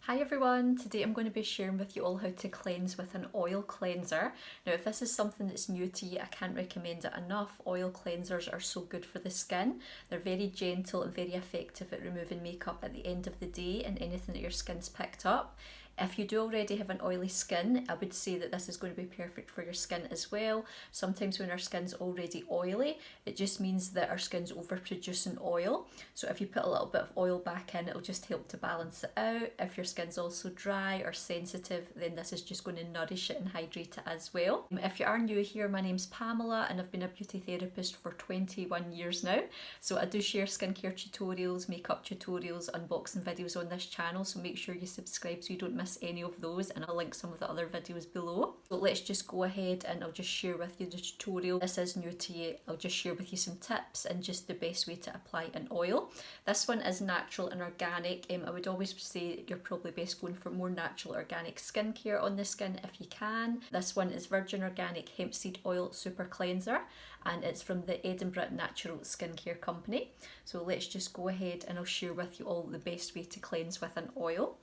Hi everyone, today I'm going to be sharing with you all how to cleanse with an oil cleanser. Now if this is something that's new to you, I can't recommend it enough. Oil cleansers are so good for the skin. They're very gentle and very effective at removing makeup at the end of the day and anything that your skin's picked up. If you do already have an oily skin, I would say that this is going to be perfect for your skin as well. Sometimes when our skin's already oily, it just means that our skin's overproducing oil. So if you put a little bit of oil back in, it'll just help to balance it out. If your skin's also dry or sensitive, then this is just going to nourish it and hydrate it as well. If you are new here, my name's Pamela and I've been a beauty therapist for 21 years now. So I do share skincare tutorials, makeup tutorials, unboxing videos on this channel, so make sure you subscribe so you don't miss any of those, and I'll link some of the other videos below. So let's just go ahead and I'll just share with you the tutorial. This is new to you. I'll just share with you some tips and just the best way to apply an oil. This one is natural and organic. I would always say you're probably best going for more natural organic skincare on the skin if you can. This one is virgin organic hemp seed oil super cleanser and it's from the Edinburgh Natural Skincare Company. So let's just go ahead and I'll share with you all the best way to cleanse with an oil.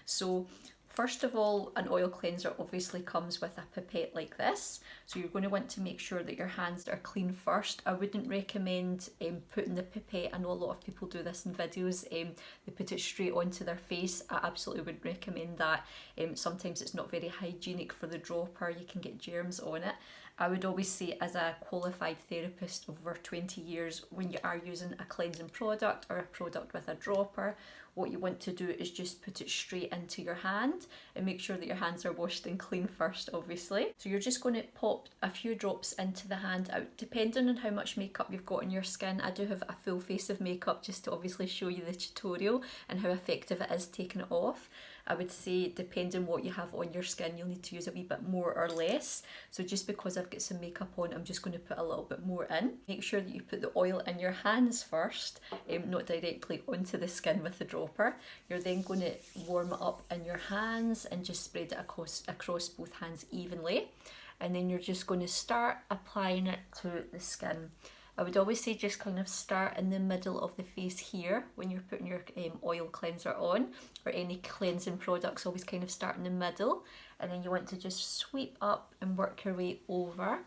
So first of all, an oil cleanser obviously comes with a pipette like this. So you're going to want to make sure that your hands are clean first. I wouldn't recommend putting the pipette, I know a lot of people do this in videos, they put it straight onto their face. I absolutely wouldn't recommend that. Sometimes it's not very hygienic for the dropper, you can get germs on it. I would always say, as a qualified therapist over 20 years, when you are using a cleansing product or a product with a dropper, what you want to do is just put it straight into your hand and make sure that your hands are washed and clean first, obviously. So you're just going to pop a few drops into the hand out, depending on how much makeup you've got on your skin. I do have a full face of makeup just to obviously show you the tutorial and how effective it is taking it off. I would say depending what you have on your skin, you'll need to use a wee bit more or less. So just because I've got some makeup on, I'm just going to put a little bit more in. Make sure that you put the oil in your hands first, not directly onto the skin with the dropper. You're then going to warm it up in your hands and just spread it across both hands evenly. And then you're just going to start applying it to the skin. I would always say just kind of start in the middle of the face here when you're putting your oil cleanser on, or any cleansing products, always kind of start in the middle, and then you want to just sweep up and work your way over.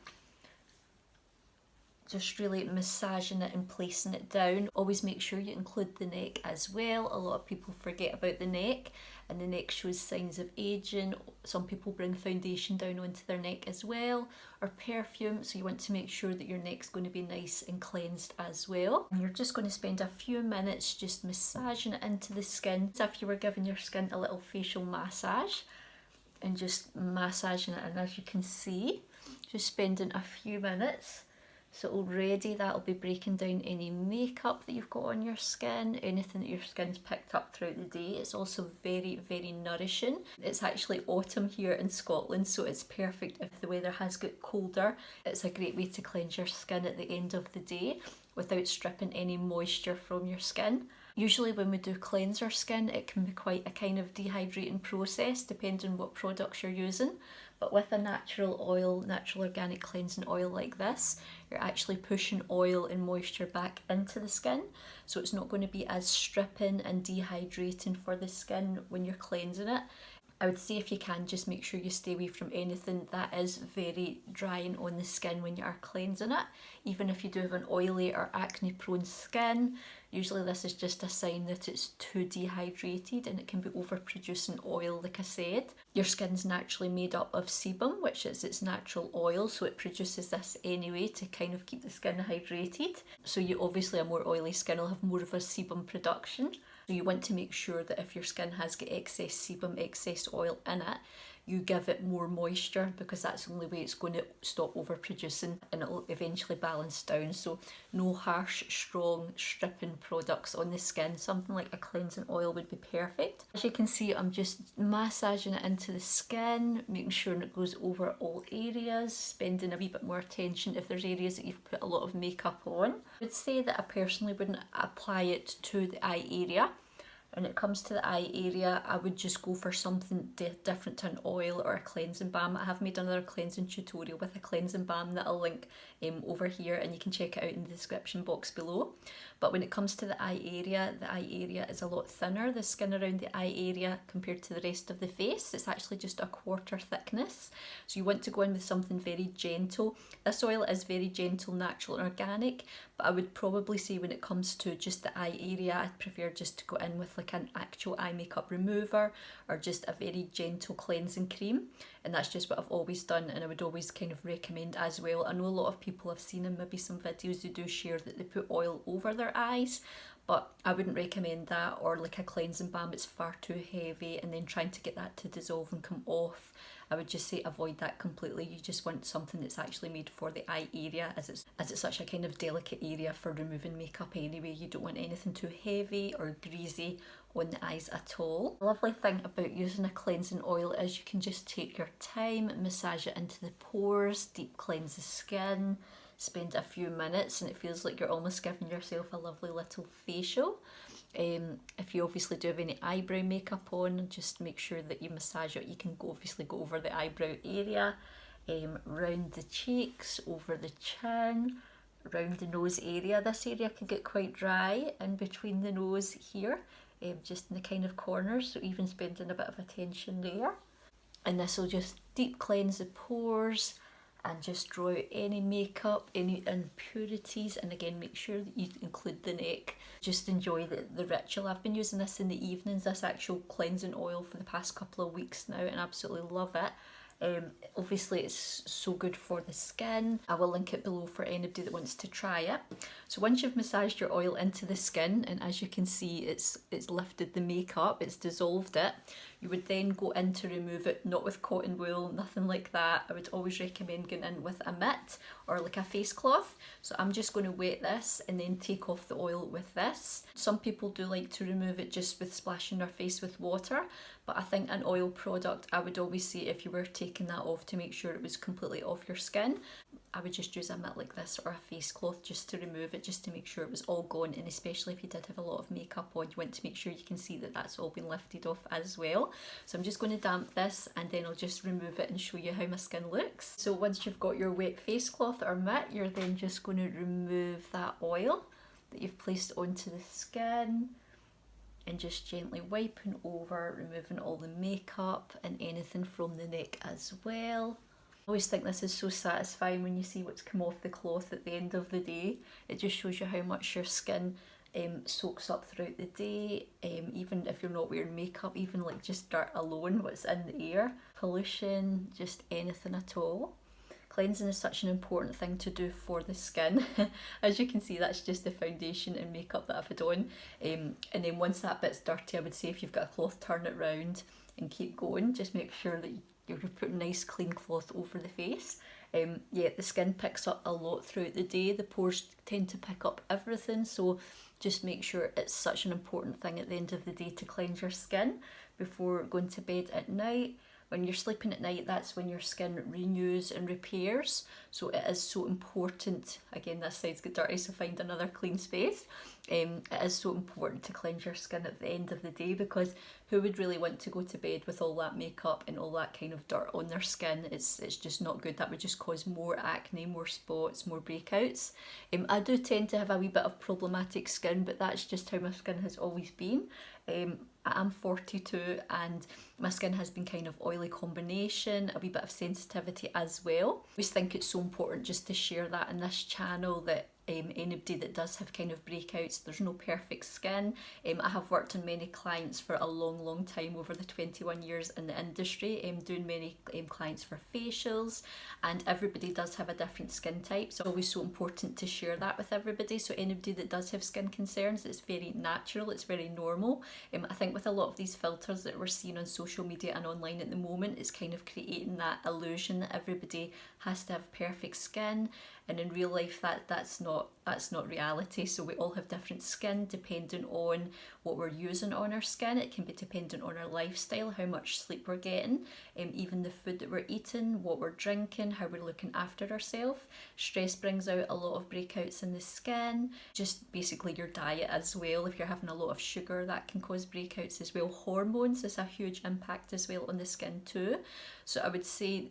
Just really massaging it and placing it down. Always make sure you include the neck as well. A lot of people forget about the neck, and the neck shows signs of aging. Some people bring foundation down onto their neck as well, or perfume, so you want to make sure that your neck's going to be nice and cleansed as well. And you're just going to spend a few minutes just massaging it into the skin, as if you were giving your skin a little facial massage, and just massaging it. And as you can see, just spending a few minutes. So already that'll be breaking down any makeup that you've got on your skin, anything that your skin's picked up throughout the day. It's also very, very nourishing. It's actually autumn here in Scotland, so it's perfect if the weather has got colder. It's a great way to cleanse your skin at the end of the day without stripping any moisture from your skin. Usually when we do cleanse our skin, it can be quite a kind of dehydrating process depending on what products you're using. But with a natural oil, natural organic cleansing oil like this, you're actually pushing oil and moisture back into the skin. So it's not going to be as stripping and dehydrating for the skin when you're cleansing it. I would say if you can, just make sure you stay away from anything that is very drying on the skin when you are cleansing it. Even if you do have an oily or acne prone skin, usually this is just a sign that it's too dehydrated and it can be overproducing oil, like I said. Your skin's naturally made up of sebum, which is its natural oil, so it produces this anyway to kind of keep the skin hydrated. So you obviously, a more oily skin will have more of a sebum production. So you want to make sure that if your skin has got excess sebum, excess oil in it, you give it more moisture, because that's the only way it's going to stop overproducing and it'll eventually balance down. So no harsh, strong, stripping products on the skin. Something like a cleansing oil would be perfect. As you can see, I'm just massaging it into the skin, making sure it goes over all areas, spending a wee bit more attention if there's areas that you've put a lot of makeup on. I would say that I personally wouldn't apply it to the eye area. When it comes to the eye area, I would just go for something different to an oil or a cleansing balm. I have made another cleansing tutorial with a cleansing balm that I'll link over here, and you can check it out in the description box below. But when it comes to the eye area is a lot thinner. The skin around the eye area compared to the rest of the face, it's actually just a quarter thickness. So you want to go in with something very gentle. This oil is very gentle, natural and organic, but I would probably say when it comes to just the eye area, I'd prefer just to go in with like an actual eye makeup remover or just a very gentle cleansing cream. And that's just what I've always done, and I would always kind of recommend as well. I know a lot of people have seen in maybe some videos they do share that they put oil over their eyes, but I wouldn't recommend that, or like a cleansing balm, it's far too heavy, and then trying to get that to dissolve and come off. I would just say avoid that completely. You just want something that's actually made for the eye area, as it's such a kind of delicate area for removing makeup anyway. You don't want anything too heavy or greasy on the eyes at all. The lovely thing about using a cleansing oil is you can just take your time, massage it into the pores, deep cleanse the skin, spend a few minutes, and it feels like you're almost giving yourself a lovely little facial. If you obviously do have any eyebrow makeup on, just make sure that you massage it. You can obviously go over the eyebrow area, round the cheeks, over the chin, round the nose area. This area can get quite dry in between the nose here, just in the kind of corners, so even spending a bit of attention there. And this will just deep cleanse the pores and just draw out any makeup, any impurities, and again make sure that you include the neck. Just enjoy the ritual. I've been using this in the evenings, this actual cleansing oil, for the past couple of weeks now, and absolutely love it. Obviously it's so good for the skin. I will link it below for anybody that wants to try it. So once you've massaged your oil into the skin, and as you can see it's lifted the makeup, it's dissolved it, you would then go in to remove it, not with cotton wool, nothing like that. I would always recommend going in with a mitt or like a face cloth. So I'm just going to wet this and then take off the oil with this. Some people do like to remove it just with splashing their face with water, but I think an oil product, I would always say if you were taking that off to make sure it was completely off your skin, I would just use a mitt like this or a face cloth just to remove it, just to make sure it was all gone. And especially if you did have a lot of makeup on, you want to make sure you can see that that's all been lifted off as well. So I'm just going to damp this and then I'll just remove it and show you how my skin looks. So once you've got your wet face cloth or mitt, you're then just going to remove that oil that you've placed onto the skin and just gently wiping over, removing all the makeup and anything from the neck as well. I always think this is so satisfying when you see what's come off the cloth at the end of the day. It just shows you how much your skin soaks up throughout the day, even if you're not wearing makeup, even like just dirt alone, what's in the air, pollution, just anything at all. Cleansing is such an important thing to do for the skin. As you can see, that's just the foundation and makeup that I've had on. And then once that bit's dirty, I would say if you've got a cloth, turn it round and keep going. Just make sure that you're putting nice clean cloth over the face. Yeah, the skin picks up a lot throughout the day. The pores tend to pick up everything, so just make sure it's such an important thing at the end of the day to cleanse your skin before going to bed at night. When you're sleeping at night, that's when your skin renews and repairs. So it is so important. Again, this side's got dirty, so find another clean space. It is so important to cleanse your skin at the end of the day, because who would really want to go to bed with all that makeup and all that kind of dirt on their skin? It's just not good. That would just cause more acne, more spots, more breakouts. I do tend to have a wee bit of problematic skin, but that's just how my skin has always been. I'm 42 and my skin has been kind of oily combination, a wee bit of sensitivity as well. I always think it's so important just to share that in this channel, that anybody that does have kind of breakouts, there's no perfect skin. I have worked on many clients for a long time, over the 21 years in the industry, doing many clients for facials, and everybody does have a different skin type, so it's always so important to share that with everybody. So anybody that does have skin concerns, it's very natural, it's very normal. I think with a lot of these filters that we're seeing on social media and online at the moment, it's kind of creating that illusion that everybody has to have perfect skin, and in real life that's not reality. So we all have different skin depending on what we're using on our skin. It can be dependent on our lifestyle, how much sleep we're getting, even the food that we're eating, what we're drinking, how we're looking after ourselves. Stress brings out a lot of breakouts in the skin. Just basically your diet as well. If you're having a lot of sugar, that can cause breakouts as well. Hormones is a huge impact as well on the skin too. So I would say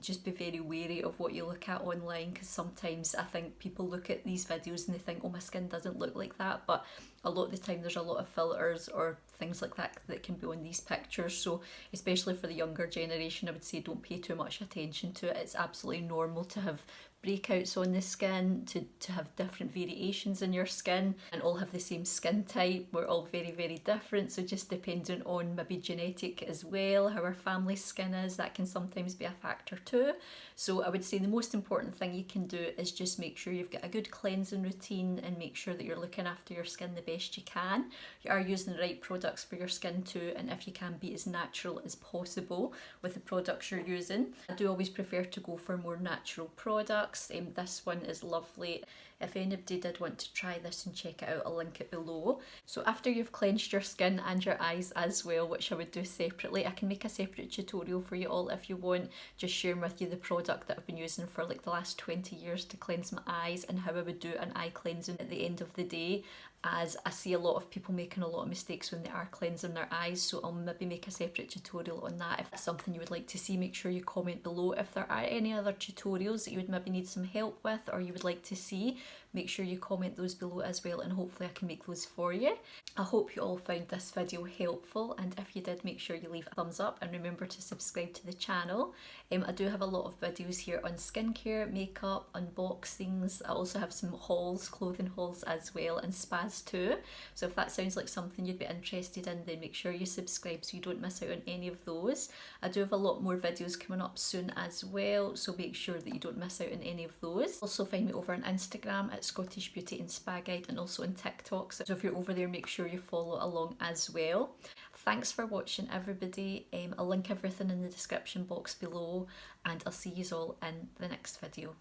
just be very wary of what you look at online, because sometimes I think people look at these videos and they think, oh, my skin doesn't look like that, but a lot of the time there's a lot of filters or things like that that can be on these pictures. So especially for the younger generation, I would say don't pay too much attention to it. It's absolutely normal to have breakouts on the skin, to have different variations in your skin, and all have the same skin type. We're all very, very different, so just depending on maybe genetic as well, how our family's skin is, that can sometimes be a factor too. So I would say the most important thing you can do is just make sure you've got a good cleansing routine and make sure that you're looking after your skin the best you can. You are using the right products for your skin too, and if you can, be as natural as possible with the products you're using. I do always prefer to go for more natural products. This one is lovely. If anybody did want to try this and check it out, I'll link it below. So after you've cleansed your skin and your eyes as well, which I would do separately, I can make a separate tutorial for you all if you want, just sharing with you the product that I've been using for like the last 20 years to cleanse my eyes and how I would do an eye cleansing at the end of the day, as I see a lot of people making a lot of mistakes when they are cleansing their eyes. So I'll maybe make a separate tutorial on that. If that's something you would like to see, make sure you comment below. If there are any other tutorials that you would maybe need some help with or you would like to see, make sure you comment those below as well, and hopefully I can make those for you. I hope you all found this video helpful, and if you did, make sure you leave a thumbs up and remember to subscribe to the channel. I do have a lot of videos here on skincare, makeup, unboxings. I also have some hauls, clothing hauls as well, and spas too. So if that sounds like something you'd be interested in, then make sure you subscribe so you don't miss out on any of those. I do have a lot more videos coming up soon as well, so make sure that you don't miss out on any of those. Also find me over on Instagram at Scottish Beauty and Spa Guide, and also on TikTok. So if you're over there, make sure you follow along as well. Thanks for watching, everybody. I'll link everything in the description box below, and I'll see you all in the next video.